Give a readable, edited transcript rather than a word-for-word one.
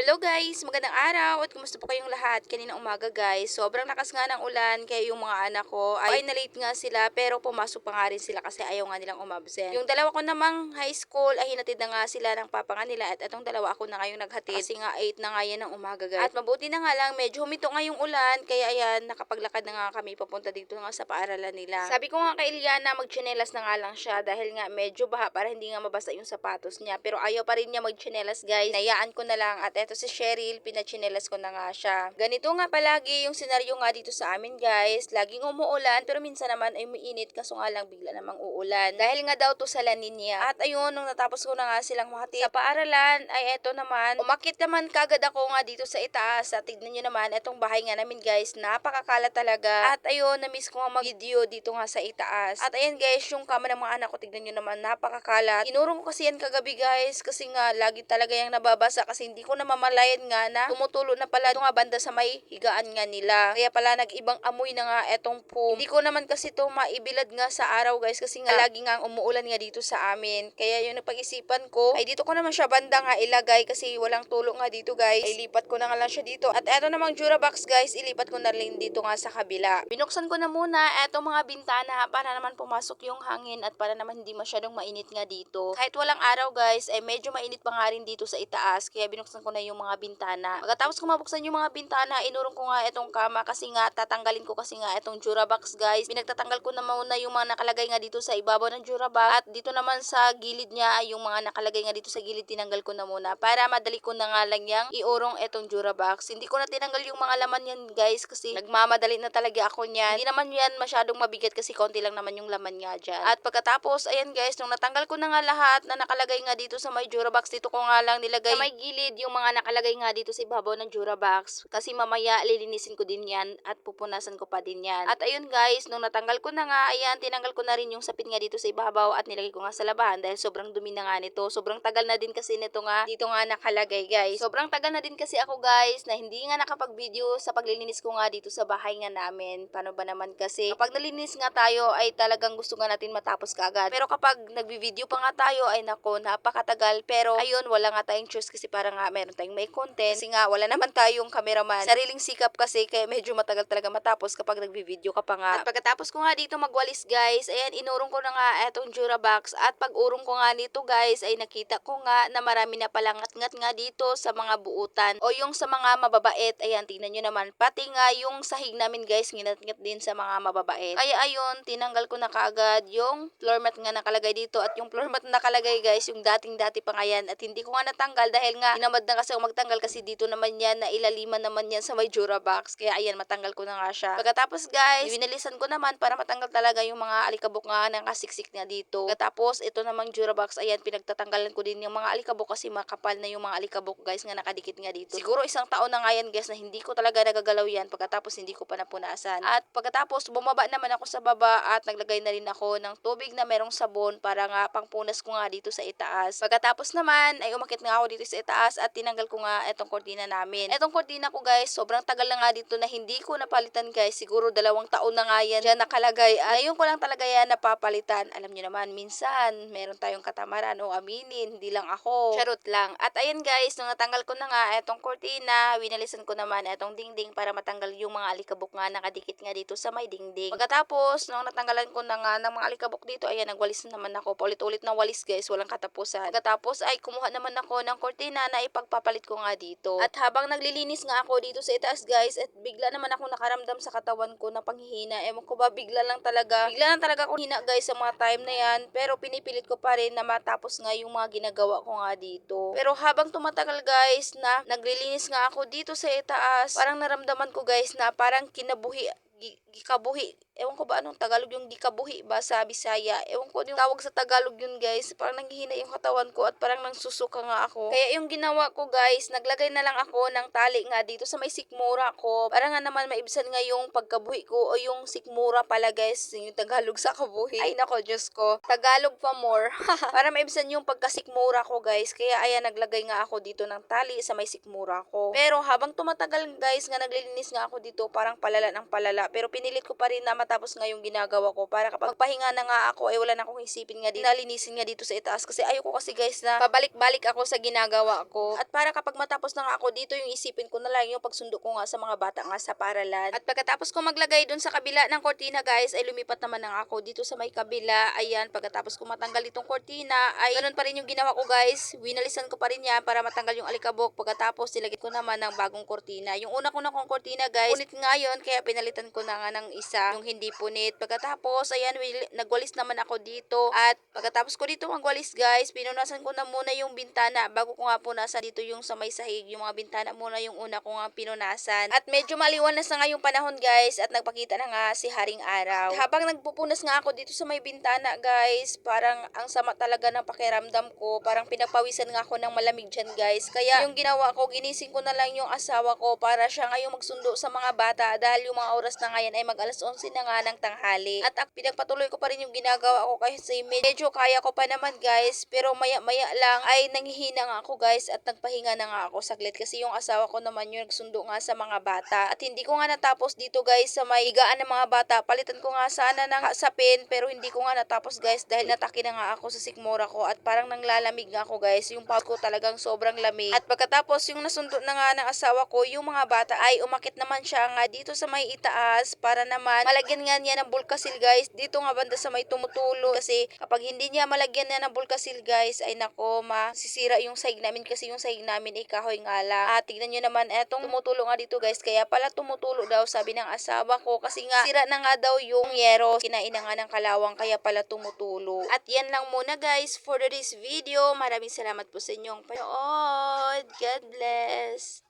Hello guys! Magandang araw at kumusta po kayong lahat? Kaninang umaga guys, sobrang lakas nga ng ulan kaya yung mga anak ko ay na-late nga sila pero pumasok pa nga rin sila kasi ayaw nga nilang umabsent. Yung dalawa ko namang high school ay hinatid na nga sila ng papa nga nila at itong dalawa ako na ngayong naghatid kasi nga 8 na nga yan ng umaga guys. At mabuti na nga lang medyo huminto nga yung ulan kaya ayan nakapaglakad na nga kami papunta dito nga sa paaralan nila. Sabi ko nga kay Eliana magtsinelas na nga lang siya dahil nga medyo baha para hindi nga mabasa yung sapatos niya pero ayaw pa rin niya magtsinelas guys. Nayaan ko na lang at eto si Cheryl, pinachinelas ko na nga siya. Ganito nga palagi yung senaryo nga dito sa amin guys. Laging umuulan pero minsan naman ay umiinit kaso nga lang bigla namang uulan. Dahil nga daw to sa La Nina. At ayun, nung natapos ko na nga silang mahati sa paaralan ay eto naman. Umakit naman kagad ako nga dito sa itaas. At tignan nyo naman, etong bahay nga namin guys, napakakala talaga. At ayun, na-miss ko nga mag-video dito nga sa itaas. At ayun guys, yung kama ng mga anak ko, tignan nyo naman, napakakalat. Inurong ko kasi yan kagabi guys kasi nga lagi talaga yung nababasa kasi hindi ko na mamalayan nga na tumutulo na pala ito nga banda sa may higaan nga nila. Kaya pala nag-ibang amoy na nga etong foam. Hindi ko naman kasi ito maibilad nga sa araw guys kasi nga lagi nga umuulan nga dito sa amin. Kaya yung napag-isipan ko ay dito ko naman siya banda nga ilagay kasi walang tulo nga dito guys. Ay lipat ko na nga lang siya dito. At eto namang Durabox guys, ilipat ko na rin dito nga sa kabila. Binuksan ko na muna etong mga bintana para naman pumasok yung hangin at para naman hindi masyadong mainit nga dito. Kahit walang araw guys, ay medyo mainit pa nga rin dito sa itaas. Kaya binuksan ko na yung mga bintana. Pagkatapos ko mabuksan yung mga bintana, inurong ko nga itong kama kasi nga tatanggalin ko kasi nga itong Durabox guys. Pinagtatanggal ko na muna yung mga nakalagay nga dito sa ibabaw ng Durabox at dito naman sa gilid niya yung mga nakalagay nga dito sa gilid tinanggal ko na muna para madali ko na nga lang yang iurong itong Durabox. Hindi ko na tinanggal yung mga laman yan guys kasi nagmamadali na talaga ako niyan. Hindi naman yan masyadong mabigat kasi konti lang naman yung laman nga dyan. At pagkatapos, ayan guys, nung natanggal ko na nga lahat na nakalagay nga dito sa may Durabox, dito ko nga lang nilagay sa may gilid yung mga nakalagay nga dito sa ibabaw ng Durabox kasi mamaya lilinisin ko din yan at pupunasan ko pa din yan. At ayun guys, nung natanggal ko na nga, ayan, tinanggal ko na rin yung sapin nga dito sa ibabaw at nilagay ko nga sa labahan dahil sobrang dumi na nga nito. Sobrang tagal na din kasi nito nga dito nga nakalagay guys. Sobrang tagal na din kasi ako guys na hindi nga nakapag-video sa paglilinis ko nga dito sa bahay nga namin. Paano ba naman kasi kapag nalinis nga tayo ay talagang gusto nga natin matapos kaagad. Pero kapag nagbi-video pa nga tayo ay nako, napakatagal. Pero ayun, wala nga tayong choice kasi para nga meron tayong may content. Kasi nga wala naman tayong cameraman. Sariling sikap kasi kaya medyo matagal talaga matapos kapag nagbi-video ka pa nga. At pagkatapos ko nga dito magwalis guys, ayan, inurong ko na nga etong Durabox at pag urong ko nga nito guys ay nakita ko nga na marami na palang ngat-ngat nga dito sa mga buutan o yung sa mga mababait. Ayan, tingnan nyo naman. Pati nga yung sahig namin guys, nginat-ngat din sa mga mababait. Kaya ayun, tinanggal ko na kaagad yung floor mat nga nakalagay dito at yung floor mat na nakalagay guys, yung dating-dati pa nga yan at hindi ko nga natanggal dahil nga tinamad na kasi ako magtanggal kasi dito naman yan na ilaliman naman yan sa may Durabox. Kaya ayan, matanggal ko na nga siya. Pagkatapos guys, winalisan ko naman para matanggal talaga yung mga alikabok nga na kasiksik na dito. Pagkatapos ito namang Durabox, ayan, pinagtatanggalan ko din yung mga alikabok kasi makapal na yung mga alikabok guys nga nakadikit nga dito. Siguro isang taon na nga yan guys na hindi ko talaga nagagalaw yan pagkatapos hindi ko pa napunasan. At pagkatapos bumaba naman ako sa baba at naglagay na rin ako ng tubig na merong sabon para nga pangpunas ko nga dito sa itaas. Pagkatapos naman ay umakit nga ako dito sa itaas at tinanggal ko nga etong kortina namin. Etong kortina ko guys, sobrang tagal na nga dito na hindi ko napalitan guys. Siguro 2 taon na nga yan dyan nakalagay. Ngayon ko lang talaga yan napapalitan. Alam niyo naman, minsan meron tayong katamaran o aminin, hindi lang ako. Charot lang. At ayan guys, nung natanggal ko na nga etong kortina, winalisan ko naman etong dingding para matanggal yung mga alikabok nga nakadikit nga dito sa may dingding. Pagkatapos, nung natanggalan ko na nga ng mga alikabok dito, ayan, nagwalis na naman ako. Paulit-ulit na walis guys, walang katapusan. Pagkatapos ay kumuha naman ako ng kortina na ipagpapalit ko nga dito. At habang naglilinis nga ako dito sa itaas guys, at bigla naman ako nakaramdam sa katawan ko ng panghihina. Ewan ko ba, bigla lang talaga ako hina guys sa mga time na yan. Pero pinipilit ko pa rin na matapos nga yung mga ginagawa ko nga dito. Pero habang tumatagal guys na naglilinis nga ako dito sa itaas, parang naramdaman ko guys na parang gikabuhi. Ewan ko ba anong Tagalog yung gikabuhi ba sa Bisaya. Ewan ko yung tawag sa Tagalog yun guys. Parang nanghihina yung katawan ko at parang nangsusuka nga ako. Kaya yung ginawa ko guys, naglagay na lang ako ng tali nga dito sa may sikmura ko. Para nga naman maibsan nga yung pagkabuhi ko o yung sikmura pala guys. Yung Tagalog sa kabuhi. Ay nako, Diyos ko. Tagalog pa more. Para maibsan yung pagkasikmura ko guys. Kaya ayan, naglagay nga ako dito ng tali sa may sikmura ko. Pero habang tumatagal guys nga naglilinis nga ako dito, parang palala ng palala. Pero pinilit ko pa rin na matapos nga yung ginagawa ko para kapag magpahinga na nga ako ay wala na akong isipin nga dito. Nalinisin nga dito sa itaas kasi ayoko kasi guys na pabalik-balik ako sa ginagawa ko. At para kapag matapos na nga ako dito yung isipin ko na lang yung pagsundo ko nga sa mga bata nga sa paralan. At pagkatapos ko maglagay dun sa kabila ng kortina guys ay lumipat naman na ako dito sa may kabila. Ayan, pagkatapos ko matanggal itong kortina ay ganun pa rin yung ginawa ko guys. Winalisan ko pa rin yan para matanggal yung alikabok. Pagkatapos nilagyan ko naman ng bagong kortina. Yung una ko na kong kortina guys, punit nga yun kaya pinalitan ko na nga ng isa yung hindi punit. Pagkatapos ayan, nagwalis naman ako dito. At pagkatapos ko dito magwalis guys, pinunasan ko na muna yung bintana bago ko nga punasan dito yung sa may sahig. Yung mga bintana muna yung una ko nga pinunasan. At medyo maliwanas na nga yung panahon guys at nagpakita na nga si Haring Araw. Habang nagpupunas nga ako dito sa may bintana guys, parang ang sama talaga ng pakiramdam ko. Parang pinagpawisan nga ako ng malamig dyan guys. Kaya yung ginawa ko, ginising ko na lang yung asawa ko para siya ngayong magsundo sa mga bata dahil yung mga oras na ngayon ay mag alas 11 na nga ng tanghali. At pinagpatuloy ko pa rin yung ginagawa ko kasi medyo kaya ko pa naman guys, pero maya-maya lang ay nanghihina nga ako guys at nagpahinga na nga ako saglit kasi yung asawa ko naman yung nagsundo nga sa mga bata. At hindi ko nga natapos dito guys sa may higaan ng mga bata. Palitan ko nga sana ng sapin pero hindi ko nga natapos guys dahil natake na nga ako sa sikmura ko at parang nanglalamig nga ako guys. Yung pawis ko talagang sobrang lamig. At pagkatapos yung nasundo na nga ng asawa ko, yung mga bata ay umakit naman siya nga dito sa may itaas para naman malagyan nga niya ng bulkasil guys. Dito nga banda sa may tumutulo kasi kapag hindi niya malagyan niya ng bulkasil guys ay nako masisira yung sahig namin kasi yung sahig namin ay kahoy nga lang. At tignan nyo naman etong tumutulo nga dito guys, kaya pala tumutulo daw sabi ng asawa ko kasi nga sira na nga daw yung yero, kinain na nga ng kalawang kaya pala tumutulo. At yan lang muna guys for this video. Maraming salamat po sa inyong panood. God bless.